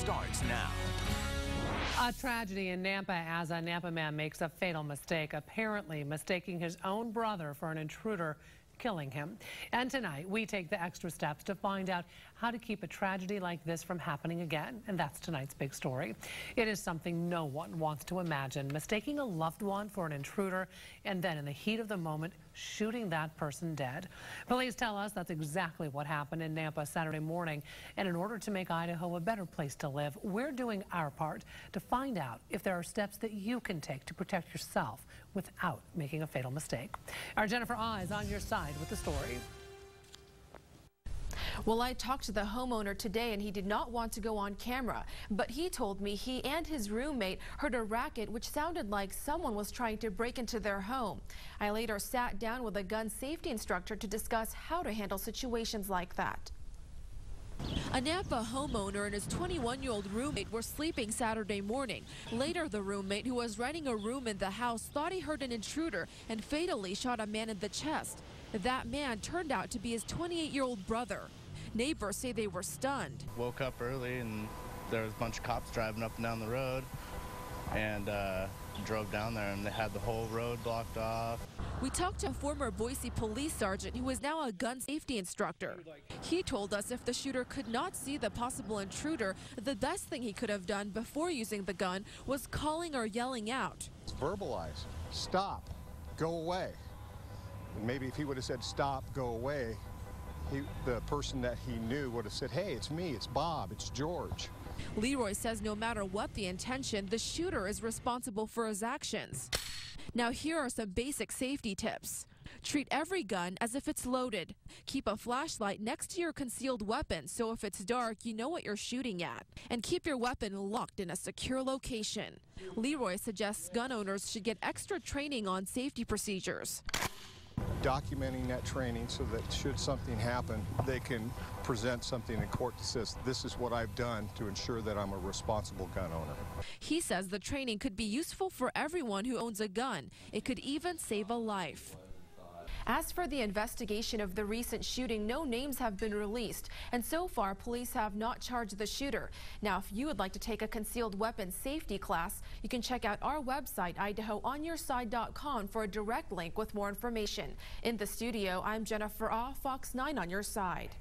starts now. A tragedy in Nampa as a Nampa man makes a fatal mistake, apparently mistaking his own brother for an intruder, killing him. And tonight, we take the extra steps to find out how to keep a tragedy like this from happening again. And that's tonight's big story. It is something no one wants to imagine, mistaking a loved one for an intruder and then in the heat of the moment, shooting that person dead. Police tell us that's exactly what happened in Nampa Saturday morning. And in order to make Idaho a better place to live, we're doing our part to find out if there are steps that you can take to protect yourself without making a fatal mistake. Our Jennifer Ah is on your side with the story. Well, I talked to the homeowner today and he did not want to go on camera, but he told me he and his roommate heard a racket which sounded like someone was trying to break into their home. I later sat down with a gun safety instructor to discuss how to handle situations like that. A Nampa homeowner and his 21-year-old roommate were sleeping Saturday morning. Later, the roommate, who was renting a room in the house, thought he heard an intruder and fatally shot a man in the chest. That man turned out to be his 28-year-old brother. Neighbors say they were stunned. Woke up early and there was a bunch of cops driving up and down the road, and drove down there and they had the whole road blocked off. We talked to a former Boise police sergeant who is now a gun safety instructor. He told us if the shooter could not see the possible intruder, the best thing he could have done before using the gun was calling or yelling out. Verbalize, stop, go away. And maybe if he would have said stop, go away, the person that he knew would have said, hey, it's me, it's Bob, it's George. LEROY says no matter what the intention, the shooter is responsible for his actions. Now here are some basic safety tips. Treat every gun as if it's loaded. Keep a flashlight next to your concealed weapon so if it's dark, you know what you're shooting at. And keep your weapon locked in a secure location. LEROY suggests gun owners should get extra training on safety procedures. Documenting that training so that should something happen, they can present something in court that says, this is what I've done to ensure that I'm a responsible gun owner. He says the training could be useful for everyone who owns a gun. It could even save a life. As for the investigation of the recent shooting, no names have been released, and so far police have not charged the shooter. Now, if you would like to take a concealed weapons safety class, you can check out our website, IdahoOnYourSide.com, for a direct link with more information. In the studio, I'm Jennifer Ah, Fox 9 on your side.